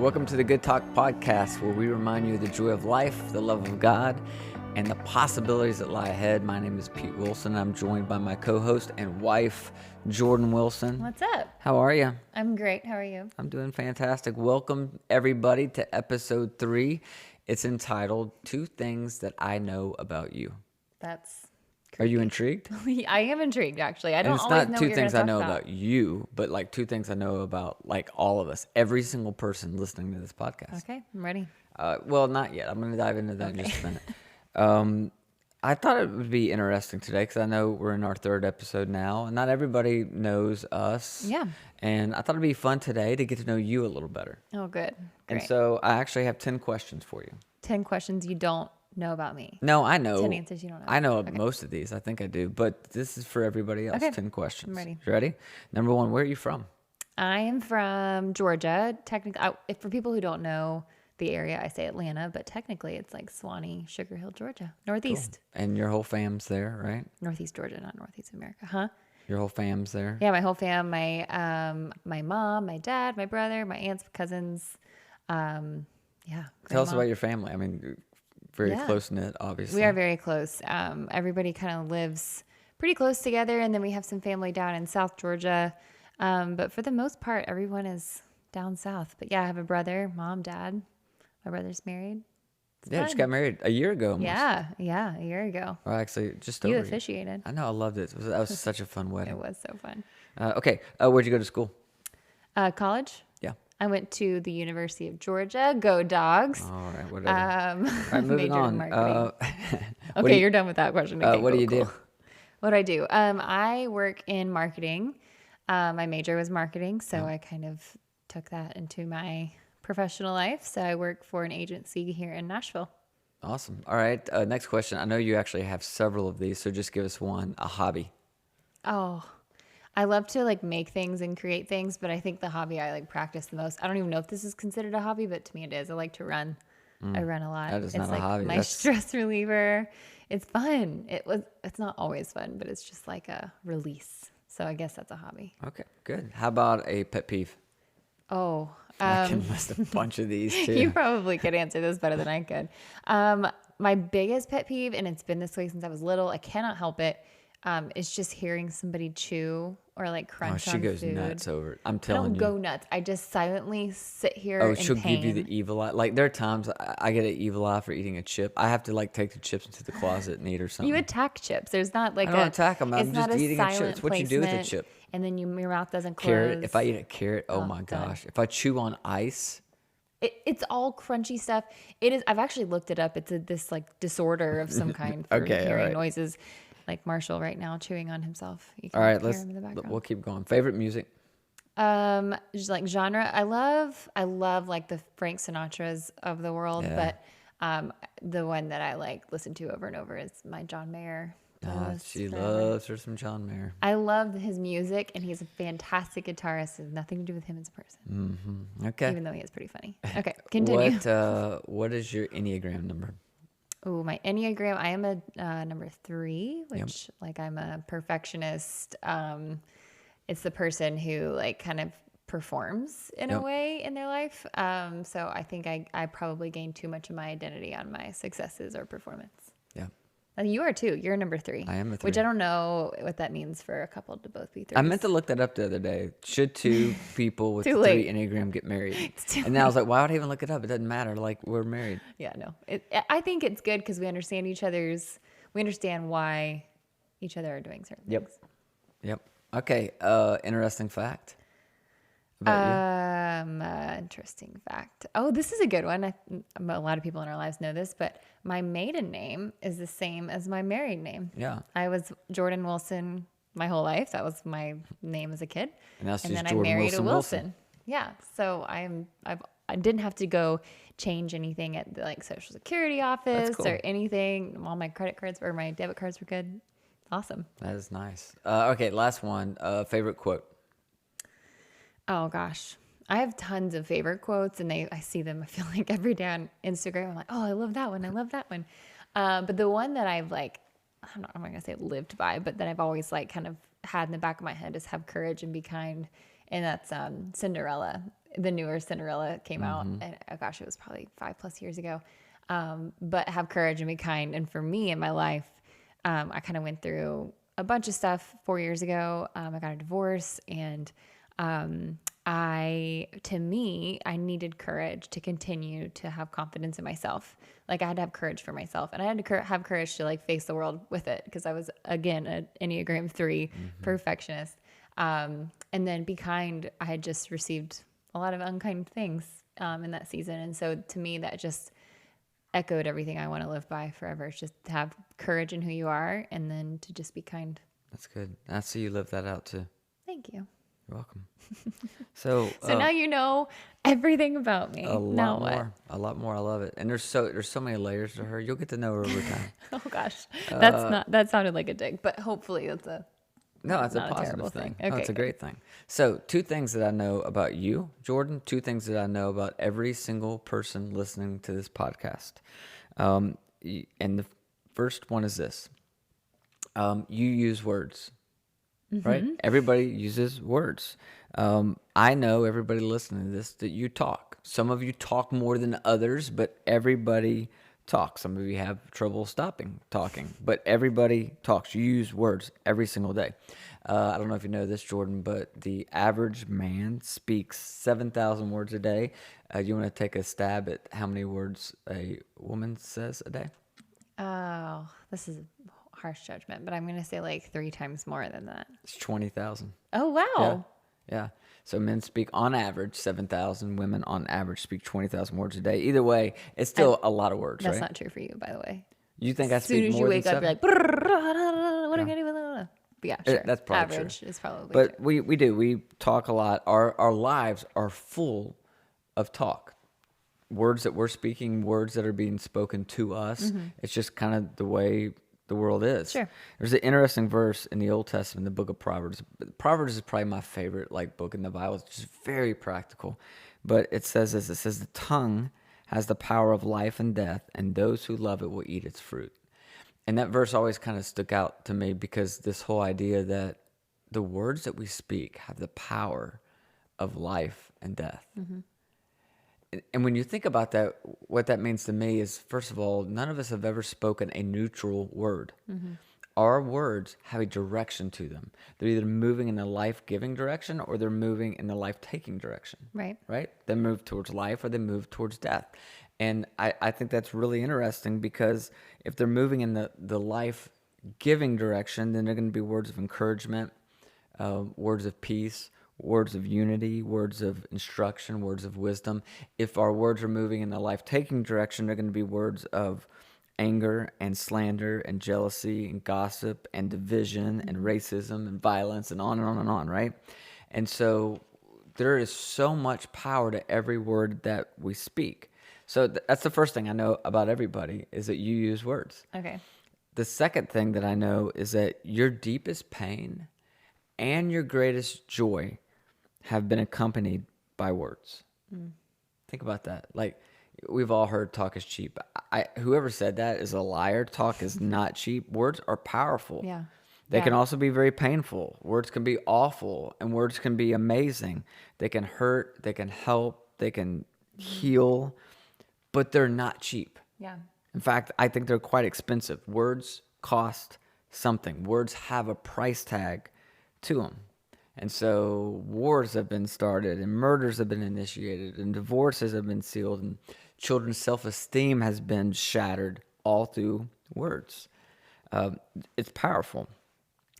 Welcome to the Good Talk Podcast, where we remind you of the joy of life, the love of God, and the possibilities that lie ahead. My name is Pete Wilson. I'm joined by my co-host and wife, Jordan Wilson. What's up? How are you? I'm great. How are you? I'm doing fantastic. Welcome, everybody, to episode 3. It's entitled, 2 Things That I Know About You. That's Are you intrigued? I am intrigued, actually. I And don't it's always not know 2 what you're things going I to know talk about you, but like 2 things I know about like all of us, every single person listening to this podcast. Okay, I'm ready. Well, not yet. I'm going to dive into that in just a minute. I thought it would be interesting today because I know we're in our 3rd episode now, and not everybody knows us. Yeah. And I thought it'd be fun today to get to know you a little better. Oh, good. And Great. so I actually have 10 questions for you. 10 questions you don't know about me. No, I know. 10 answers you don't know. I know Okay. most of these. I think I do. But this is for everybody else. Okay. 10 questions. I'm ready. You ready? Number 1, where are you from? I am from Georgia. Technically, if for people who don't know the area, I say Atlanta, but technically it's like Swanee, Sugar Hill, Georgia. Northeast. And your whole fam's there, right? Northeast Georgia, not Northeast America. Huh? Your whole fam's there? Yeah, my whole fam, my mom, my dad, my brother, my aunts, cousins. Yeah. Tell us grandma. about your family. I mean, very Yeah. close-knit, obviously. We are very close. Everybody kind of lives pretty close together, and then we have some family down in South Georgia. But for the most part, everyone is down south. But yeah, I have a brother, mom, dad. My brother's married. It's Yeah, just fun. got married a year ago almost. Yeah, a year ago. Well, actually, just You over. officiated. I know, I loved it. That was such a fun It wedding. was so fun. Okay, where'd you go to school? College. Yeah. I went to the University of Georgia. Go Dogs. All right, whatever. All right, moving Majored in on. marketing. What Okay, do you- you're done with that question. Okay, what do cool, you do? cool. What do I do? I work in marketing. My major was marketing, so I kind of took that into my professional life. So I work for an agency here in Nashville. Awesome. All right, next question. I know you actually have several of these, so just give us one. A hobby. Oh, I love to like make things and create things, but I think the hobby I like practice the most. I don't even know if this is considered a hobby, but to me it is. I like to run. I run a lot. That is it's not a like hobby. my That's- stress reliever. It's fun. It's not always fun, but it's just like a release. So I guess that's a hobby. Okay, good. How about a pet peeve? Oh, I can list a bunch of these too. you probably could answer this better than I could. My biggest pet peeve, and it's been this way since I was little, I cannot help it, is just hearing somebody chew or like Oh, crunch she on goes food. nuts over it. I'm I telling don't you. go nuts. I just silently sit here Oh, in she'll pain. give you the evil eye. Like there are times I get an evil eye for eating a chip. I have to like take the chips into the closet and eat or something. You attack chips. There's not like I don't attack 'em. I'm it's not just eating a chip. silent It's what you do with a placement, chip. And then your mouth doesn't close. Carrot. If I eat a carrot, oh my done. gosh. If I chew on ice, It's all crunchy stuff. It is. I've actually looked it up. It's this like disorder of some kind for Okay, all hearing right. noises. Like Marshall right now chewing on himself. You can all right, hear him in the background. we'll keep going. Favorite music? Just like genre. I love like the Frank Sinatras of the world, Yeah. but the one that I like listen to over and over is my John Mayer. playlist She forever. loves her some John Mayer. I love his music, and he's a fantastic guitarist. It has nothing to do with him as a person, Okay. even though he is pretty funny. Okay, continue. What is your Enneagram number? Oh, my Enneagram. I am a number 3, which like I'm a perfectionist. It's the person who like kind of performs in a Yep. way in their life. So I think I probably gain too much of my identity on my successes or performance. Yeah. And you are too. You're a number 3. I am a Which 3. I don't know what that means for a couple to both be 3s. I meant to look that up the other day. Should 2 people with Too 3 late. Enneagram get married? too And then I was like, why would I even look it up? It doesn't matter. Like, we're married. Yeah, no. I think it's good because we understand we understand why each other are doing certain Yep. things. Yep. Okay. Interesting fact about Interesting fact. Oh, this is a good one. A lot of people in our lives know this, but my maiden name is the same as my married name. you. Yeah. I was Jordan Wilson my whole life. That was my name as a kid. And now she's then Jordan I married Wilson a Wilson. Wilson. Yeah. So I didn't have to go change anything at the like Social Security office cool. or anything. All my credit cards or my debit cards were good. Awesome. That is nice. Okay, last one. Favorite quote. Oh gosh. I have tons of favorite quotes and I see them, I feel like every day on Instagram. I'm like, oh, I love that one. I love that one. But the one that I've like, I'm not going to say lived by, but that I've always like kind of had in the back of my head is have courage and be kind. And that's Cinderella. the newer Cinderella came out, and oh gosh, it was probably 5+ years ago. But have courage and be kind. And for me in my life, I kind of went through a bunch of stuff 4 years ago. I got a divorce, and I needed courage to continue to have confidence in myself. Like I had to have courage for myself, and I had to have courage to like face the world with it, because I was again an Enneagram 3 perfectionist. And then be kind. I had just received a lot of unkind things in that season, and so to me that just echoed everything I want to live by forever. It's just to have courage in who you are, and then to just be kind. That's good. I see you live that out too. Thank you. You're welcome. So now you know everything about me. a Now lot what? more. A lot more. I love it. And there's so many layers to her. You'll get to know her over time. Oh gosh, that sounded like a dig, but hopefully it's a No, it's a not a positive terrible thing. thing. No, Okay, it's a good. great thing. So, 2 things that I know about you, Jordan. 2 things that I know about every single person listening to this podcast. And the first one is this: you use words, right? Everybody uses words. I know everybody listening to this that you talk. Some of you talk more than others, but everybody talks. Some of you have trouble stopping talking, but everybody talks. You use words every single day. I don't know if you know this, Jordan, but the average man speaks 7,000 words a day. You want to take a stab at how many words a woman says a day? Oh, this is a harsh judgment, but I'm going to say like 3 times more than that. It's 20,000. Oh, wow. Yeah. Yeah. So men speak on average 7,000. Women on average speak 20,000 words a day. Either way, it's still a lot of words, That's right? not true for you, by the way. You think I As soon speak as you more than wake up, you're 7? like, what am I going to do? But yeah, sure. That's probably average true. is probably But true. we do. We talk a lot. Our lives are full of talk. Words that we're speaking, words that are being spoken to us. It's just kind of the way the world is. Sure. There's an interesting verse in the Old Testament, the book of Proverbs. Proverbs is probably my favorite book in the Bible. It's just very practical. But it says this: it says, the tongue has the power of life and death, and those who love it will eat its fruit. And that verse always kind of stuck out to me, because this whole idea that the words that we speak have the power of life and death. And when you think about that, what that means to me is, first of all, none of us have ever spoken a neutral word. Our words have a direction to them. They're either moving in the life-giving direction, or they're moving in the life-taking direction. Right. Right? They move towards life, or they move towards death. And I think that's really interesting, because if they're moving in the life-giving direction, then they're going to be words of encouragement, words of peace, words of unity, words of instruction, words of wisdom. If our words are moving in the life-taking direction, they're going to be words of anger and slander and jealousy and gossip and division and racism and violence and on and on and on, right? And so there is so much power to every word that we speak. So that's the first thing I know about everybody, is that you use words. Okay. The second thing that I know is that your deepest pain and your greatest joy have been accompanied by words. Think about that. Like, we've all heard talk is cheap. Whoever said that is a liar. Talk is not cheap. Words are powerful. Yeah. They Yeah. can also be very painful. Words can be awful, and words can be amazing. They can hurt, they can help, they can heal, but they're not cheap. Yeah. In fact, I think they're quite expensive. Words cost something. Words have a price tag to them. And so wars have been started, and murders have been initiated, and divorces have been sealed, and children's self-esteem has been shattered, all through words. It's powerful.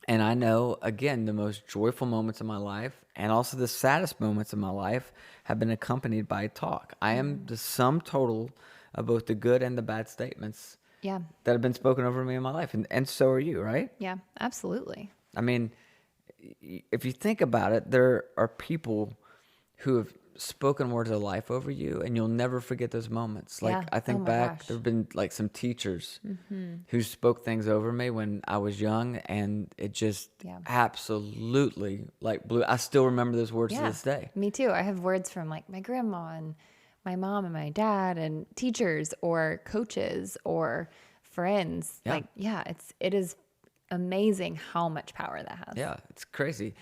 And I know, again, the most joyful moments of my life and also the saddest moments of my life have been accompanied by talk. I am the sum total of both the good and the bad statements Yeah. that have been spoken over me in my life. And so are you, right? Yeah. Absolutely. I mean, if you think about it, there are people who have spoken words of life over you, and you'll never forget those moments. Like, Yeah. I think Oh my back, gosh. there have been like some teachers who spoke things over me when I was young, and it just Yeah. absolutely like blew. I still remember those words to Yeah. this day. Me too. I have words from like my grandma and my mom and my dad and teachers or coaches or friends. Yeah. Like, it is amazing how much power that has. Yeah, it's crazy.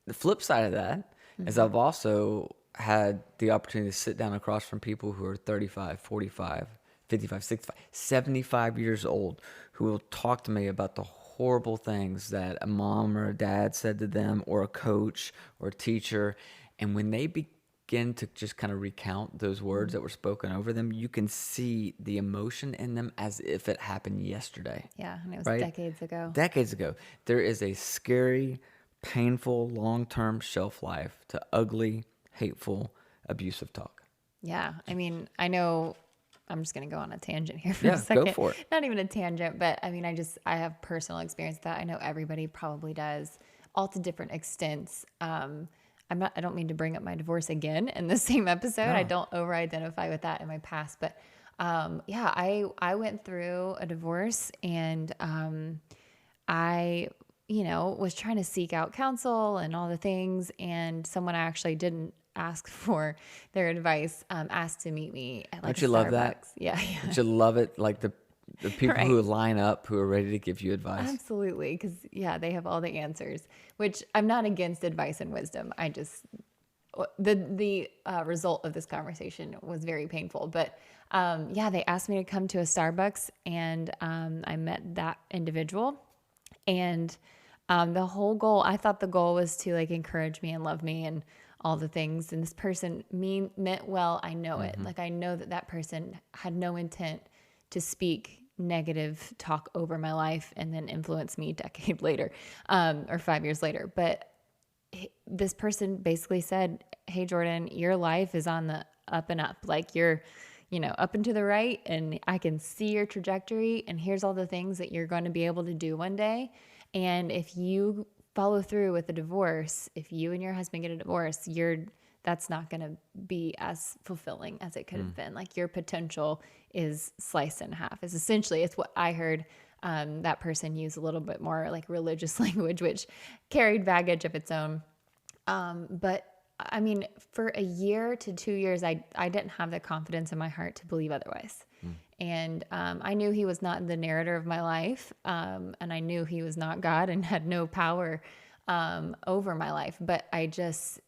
The flip side of that is I've also had the opportunity to sit down across from people who are 35, 45, 55, 65, 75 years old, who will talk to me about the horrible things that a mom or a dad said to them, or a coach or a teacher. And when they begin to just kind of recount those words that were spoken over them, you can see the emotion in them as if it happened yesterday. Yeah, and it was Right? decades ago. Decades ago. There is a scary, painful, long-term shelf life to ugly, hateful, abusive talk. Yeah, I mean, I know I'm just going to go on a tangent here for Yeah, a go second. for it. Not even a tangent, but I mean, I have personal experience with that. I know everybody probably does, all to different extents. I don't mean to bring up my divorce again in the same episode. I No. don't over identify with that in my past, but yeah, I went through a divorce, and I, was trying to seek out counsel and all the things. And someone I actually didn't ask for their advice asked to meet me at like Don't a you love that? Starbucks. Yeah, yeah. Don't you love it? Like the people Right. who line up, who are ready to give you advice. Absolutely. Because, yeah, they have all the answers, which I'm not against advice and wisdom. I just, the result of this conversation was very painful. But yeah, they asked me to come to a Starbucks, and I met that individual. And the whole goal, I thought the goal was to like encourage me and love me and all the things. And this person meant well. I know it. Like, I know that person had no intent to speak negative talk over my life and then influence me a decade later, or 5 years later. But this person basically said, "Hey, Jordan, your life is on the up and up. Like, you're, up and to the right, and I can see your trajectory. And here's all the things that you're going to be able to do one day. And if you follow through with a divorce, if you and your husband get a divorce, that's not going to be as fulfilling as it could have been. Like, your potential is sliced in half." It's what I heard. That person use a little bit more like religious language, which carried baggage of its own. But I mean, for a year to 2 years, I didn't have the confidence in my heart to believe otherwise. And I knew he was not the narrator of my life. And I knew he was not God and had no power over my life. But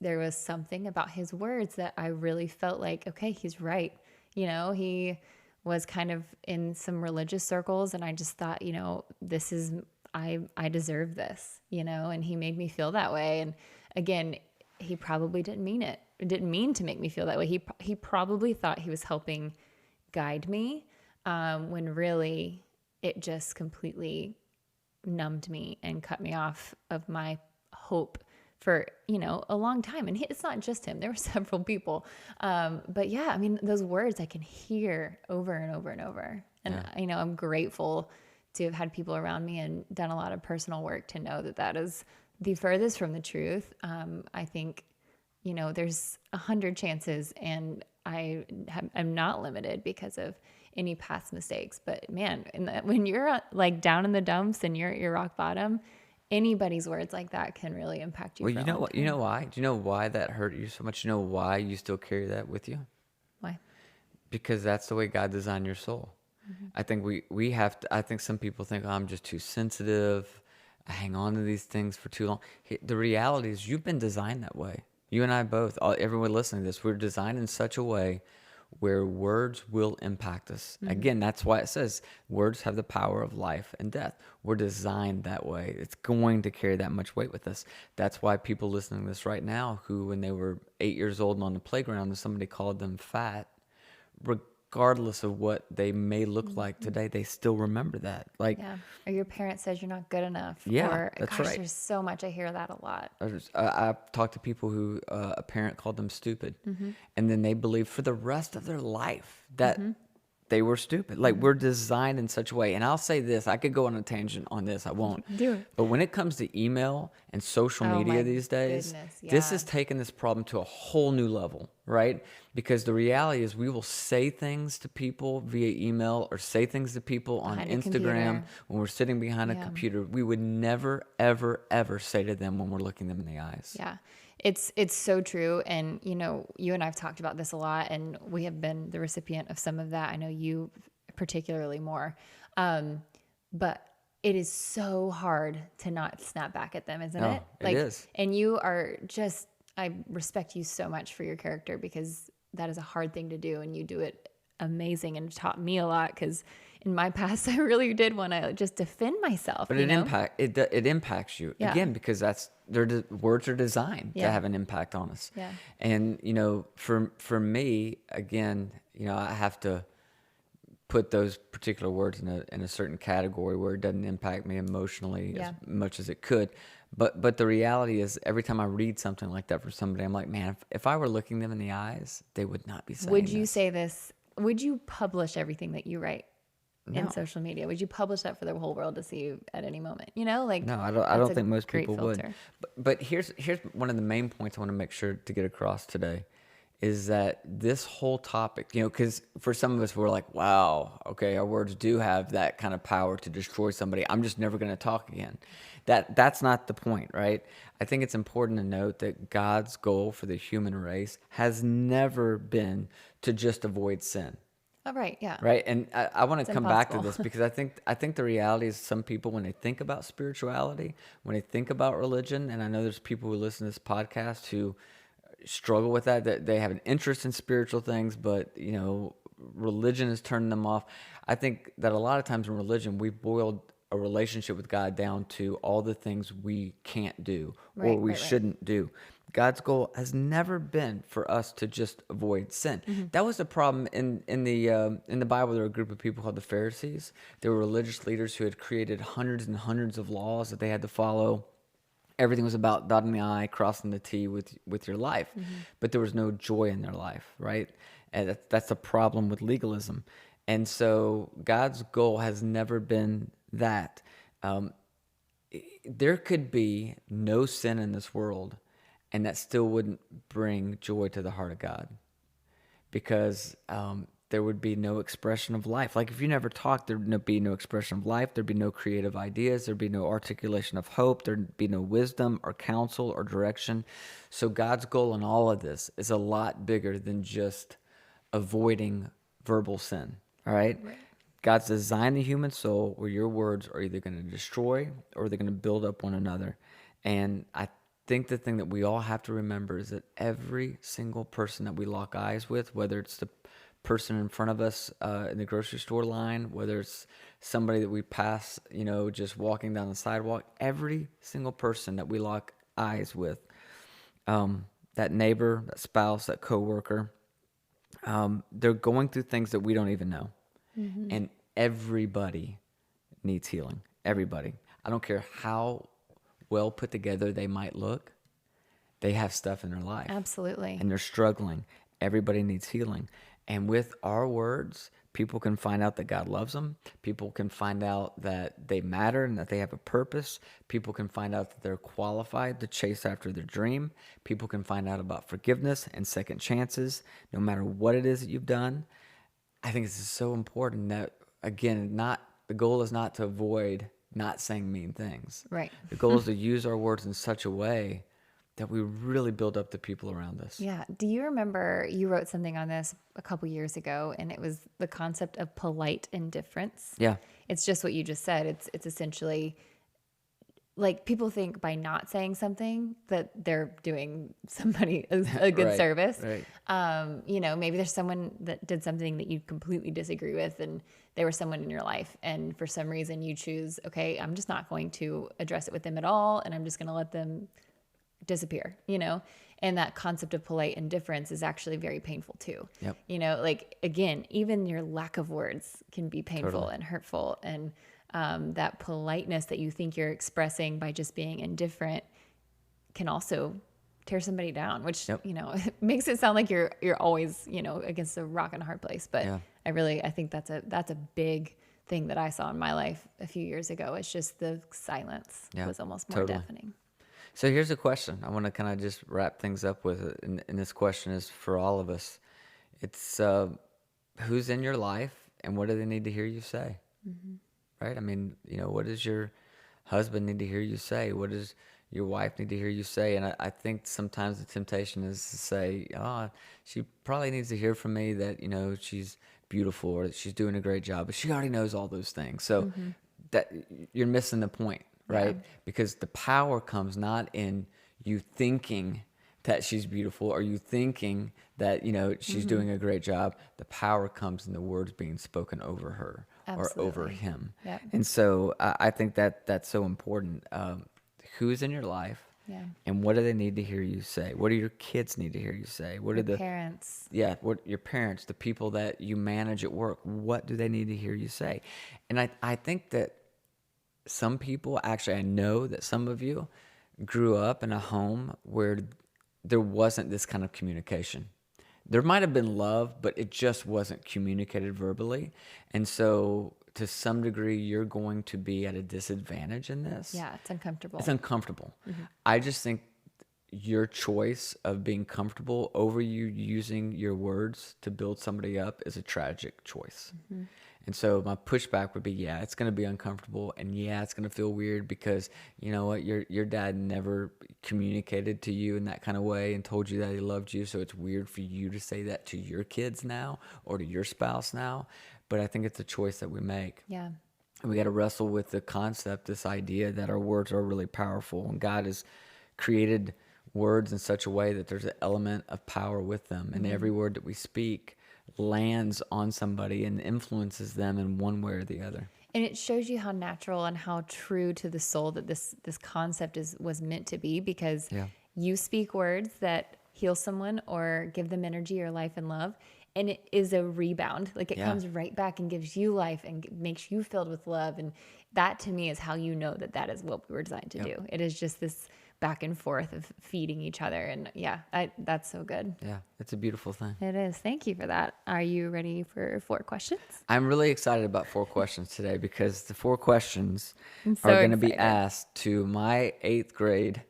there was something about his words that I really felt like, okay, he's right. He was kind of in some religious circles, and I just thought, I deserve this, and he made me feel that way. And again, he probably didn't mean it. It didn't mean to make me feel that way. He probably thought he was helping guide me, when really it just completely numbed me and cut me off of my hope for, a long time. And it's not just him. There were several people. But yeah, I mean, those words I can hear over and over and over. And, I'm grateful to have had people around me and done a lot of personal work to know that is the furthest from the truth. I think, there's 100 chances, and I'm not limited because of any past mistakes. But man, when you're like down in the dumps and you're at your rock bottom, anybody's words like that can really impact you. Well, you know what? You know why? Do you know why that hurt you so much? You know why you still carry that with you? Why? Because that's the way God designed your soul. I think we have to. I think some people think, "Oh, I'm just too sensitive. I hang on to these things for too long." The reality is, you've been designed that way. You and I both, everyone listening to this, we're designed in such a way where words will impact us. Again, that's why it says words have the power of life and death. We're designed that way. It's going to carry that much weight with us. That's why people listening to this right now, who when they were 8 years old and on the playground and somebody called them fat, regardless of what they may look like today, they still remember that. Like, Yeah. Or your parent says you're not good enough. Yeah, or, that's gosh, right. There's so much. I hear that a lot. I've talked to people who a parent called them stupid, and then they believe for the rest of their life that they were stupid. Like, we're designed in such a way. And I'll say this, I could go on a tangent on this. I won't. Do it. But when it comes to email and social Oh, media my these days, goodness, this yeah. has taken this problem to a whole new level, right? Because the reality is we will say things to people via email or say things to people on Behind a Instagram computer. when we're sitting behind a Yeah. computer. We would never, ever, ever say to them when we're looking them in the eyes. Yeah. It's so true. And, you and I've talked about this a lot, and we have been the recipient of some of that. I know you particularly more. But it is so hard to not snap back at them, isn't No, it? it is. And you are just, I respect you so much for your character, because that is a hard thing to do, and you do it amazing, and taught me a lot, because in my past I really did want to just defend myself, But you know? it impacts you Yeah. again, because words are designed to Yeah. have an impact on us. Yeah. And for me, again, I have to put those particular words in a certain category where it doesn't impact me emotionally Yeah. as much as it could. But the reality is, every time I read something like that from somebody, I'm like, man, if I were looking them in the eyes, they would not be saying Would you this. say this? Would you publish everything that you write in No. social media? Would you publish that for the whole world to see at any moment? You know, like, No, I that's don't a think most great people would. filter. But here's one of the main points I want to make sure to get across today, is that this whole topic, because for some of us, we're like, wow, okay, our words do have that kind of power to destroy somebody. I'm just never going to talk again. That's not the point, right? I think it's important to note that God's goal for the human race has never been to just avoid sin. Oh, right. Yeah. Right. And I want to come back to impossible. this, because I think the reality is, some people, when they think about spirituality, when they think about religion, and I know there's people who listen to this podcast who struggle with that they have an interest in spiritual things, but religion is turning them off. I think that a lot of times in religion, we've boiled a relationship with God down to all the things we can't do or Right, we right. shouldn't do. God's goal has never been for us to just avoid sin. Mm-hmm. That was the problem in the Bible. There were a group of people called the Pharisees. They were religious leaders who had created hundreds and hundreds of laws that they had to follow. Everything was about dotting the I, crossing the T with your life, but there was no joy in their life, right? And that's a problem with legalism. And so God's goal has never been that. There could be no sin in this world, and that still wouldn't bring joy to the heart of God, because there would be no expression of life. Like, if you never talked, there'd be no expression of life. There'd be no creative ideas. There'd be no articulation of hope. There'd be no wisdom or counsel or direction. So God's goal in all of this is a lot bigger than just avoiding verbal sin. All right? God's designed the human soul where your words are either going to destroy or they're going to build up one another. And I think the thing that we all have to remember is that every single person that we lock eyes with, whether it's the person in front of us in the grocery store line, whether it's somebody that we pass, just walking down the sidewalk, every single person that we lock eyes with, that neighbor, that spouse, that coworker, they're going through things that we don't even know. And everybody needs healing. Everybody. I don't care how well put together they might look. They have stuff in their life. Absolutely. And they're struggling. Everybody needs healing. And with our words, people can find out that God loves them. People can find out that they matter and that they have a purpose. People can find out that they're qualified to chase after their dream. People can find out about forgiveness and second chances, no matter what it is that you've done. I think this is so important that, again, the goal is not to avoid not saying mean things. Right. The goal is to use our words in such a way that we really build up the people around us. Yeah. Do you remember you wrote something on this a couple years ago, and it was the concept of polite indifference? Yeah. It's just what you just said. It's essentially, like, people think by not saying something that they're doing somebody a good Right, service. right. Maybe there's someone that did something that you completely disagree with, and they were someone in your life, and for some reason you choose, okay, I'm just not going to address it with them at all, and I'm just going to let them disappear, and that concept of polite indifference is actually very painful too. Yep. Like, again, even your lack of words can be painful Totally. and hurtful, and that politeness that you think you're expressing by just being indifferent can also tear somebody down, which, Yep. it makes it sound like you're always, against a rock and a hard place. But Yeah. I think that's a big thing that I saw in my life a few years ago. It's just the silence Yeah, was almost more totally. deafening. So here's a question. I want to kind of just wrap things up with it. And this question is for all of us. It's who's in your life and what do they need to hear you say? Right? I mean, what does your husband need to hear you say? What does your wife need to hear you say? And I think sometimes the temptation is to say, she probably needs to hear from me that, she's beautiful or that she's doing a great job. But she already knows all those things. So that you're missing the point, right? Yeah. Because the power comes not in you thinking that she's beautiful? Are you thinking that, she's doing a great job? The power comes in the words being spoken over her or over Absolutely. him. Yep. And so I think that that's so important. Who's in your life? Yeah. And what do they need to hear you say? What do your kids need to hear you say? What Your are the parents. what your parents, the people that you manage at work, what do they need to hear you say? And I think that some people, actually, I know that some of you grew up in a home where there wasn't this kind of communication. There might have been love, but it just wasn't communicated verbally. And so to some degree, you're going to be at a disadvantage in this. Yeah, it's uncomfortable. It's uncomfortable. I just think your choice of being comfortable over you using your words to build somebody up is a tragic choice. And so my pushback would be, yeah, it's going to be uncomfortable, and yeah, it's going to feel weird because you know what, your dad never communicated to you in that kind of way and told you that he loved you, so it's weird for you to say that to your kids now or to your spouse now. But I think it's a choice that we make. Yeah. And we got to wrestle with the concept, this idea that our words are really powerful, and God has created words in such a way that there's an element of power with them, and every word that we speak lands on somebody and influences them in one way or the other. And it shows you how natural and how true to the soul that this concept was meant to be, because you speak words that heal someone or give them energy or life and love, and it is a rebound. Like it comes right back and gives you life and makes you filled with love. And that to me is how you know that is what we were designed to do. It is just this back and forth of feeding each other. And that's so good. Yeah, it's a beautiful thing. It is. Thank you for that. Are you ready for 4 questions? I'm really excited about 4 questions today because the 4 questions so are going to be excited. asked to my 8th grade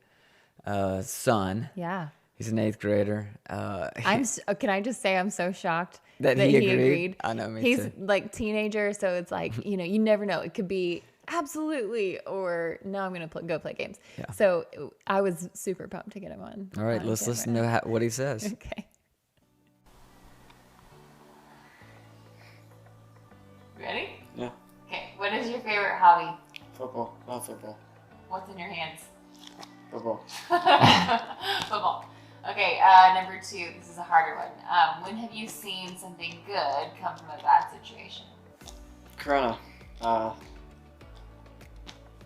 son. Yeah. He's an 8th grader. Can I just say I'm so shocked That he agreed? I know, me He's too. like teenager, so it's like, you never know. It could be absolutely or no, I'm going to go play games. Yeah. So I was super pumped to get him on. All right, let's listen to what he says. Okay. Ready? Yeah. Okay. What is your favorite hobby? Football. Love football. What's in your hands? Football. Football. Okay, number 2. This is a harder one. When have you seen something good come from a bad situation? Corona.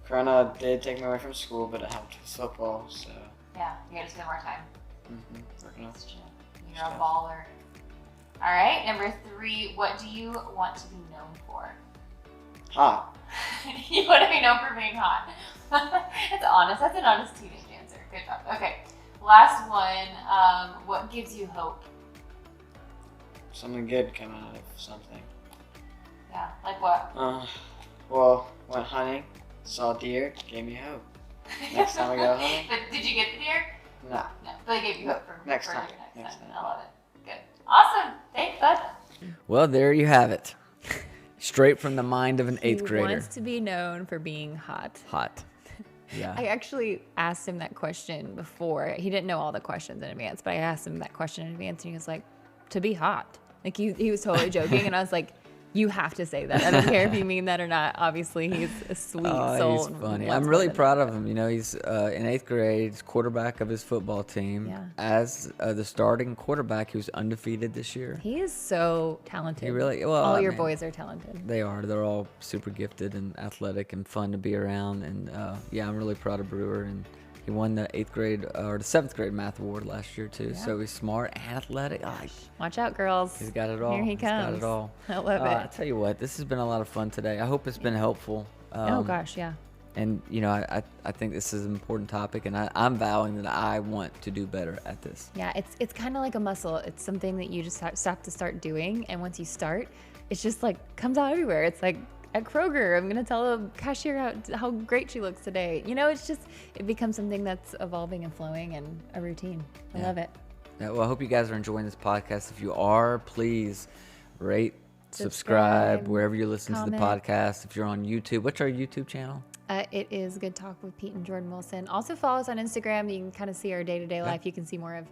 Corona did take me away from school, but it helped with football, so. Yeah, you gotta spend more time. Working on That's true. You're a baller. All right, number 3. What do you want to be known for? hot. You want to be known for being hot. That's honest. That's an honest teenage answer. Good job. Okay. Last one. What gives you hope? Something good coming out of something. Yeah. Like what? Well, went hunting, saw deer, gave me hope. Next time we go hunting. But did you get the deer? No. No. But they gave you hope for Next for time. your Next time. I love it. Good. Awesome. Thanks, bud. Well, there you have it. Straight from the mind of an 8th grader. He wants to be known for being hot. Hot. Yeah. I actually asked him that question before. He didn't know all the questions in advance, but I asked him that question in advance, and he was like, to be hot. Like, he was totally joking, and I was like, you have to say that. I don't care if you mean that or not. Obviously, he's a sweet soul. He's funny. Wants I'm more really than proud of him. You know, he's in 8th grade, he's quarterback of his football team. Yeah. As the starting quarterback, he was undefeated this year. He is so talented. He really, well, all I your mean, boys are talented. They are. They're all super gifted and athletic and fun to be around. And yeah, I'm really proud of Brewer. And he won the 8th grade or the 7th grade math award last year too. Yeah. So he's smart and athletic. Oh, Watch out, girls. he's got it all. Here he He's got comes. it all. I love I it. tell you what, this has been a lot of fun today. I hope it's been helpful. Oh gosh, yeah. And you know, I think this is an important topic, and I'm vowing that I want to do better at this. Yeah, it's kind of like a muscle. It's something that you just have to start doing, and once you start, it's just like comes out everywhere. It's like at Kroger, I'm gonna tell the cashier how great she looks today. You know, it becomes something that's evolving and flowing and a routine. I love it. Yeah, well, I hope you guys are enjoying this podcast. If you are, please rate, subscribe wherever you listen to the comment. podcast. If you're on YouTube, what's our YouTube channel? It is Good Talk with Pete and Jordan Wilson. Also follow us on Instagram. You can kind of see our day-to-day life. You can see more of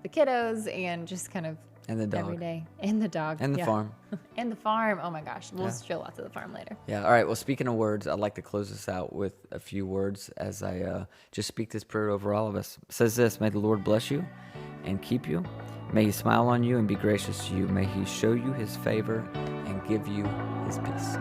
the kiddos and just kind of And the dog. every day. And the dog. And the yeah. farm. And the farm. Oh my gosh. We'll Yeah. show lots of the farm later. Yeah. All right. Well, speaking of words, I'd like to close this out with a few words as I just speak this prayer over all of us. It says this: May the Lord bless you and keep you. May He smile on you and be gracious to you. May He show you His favor and give you His peace.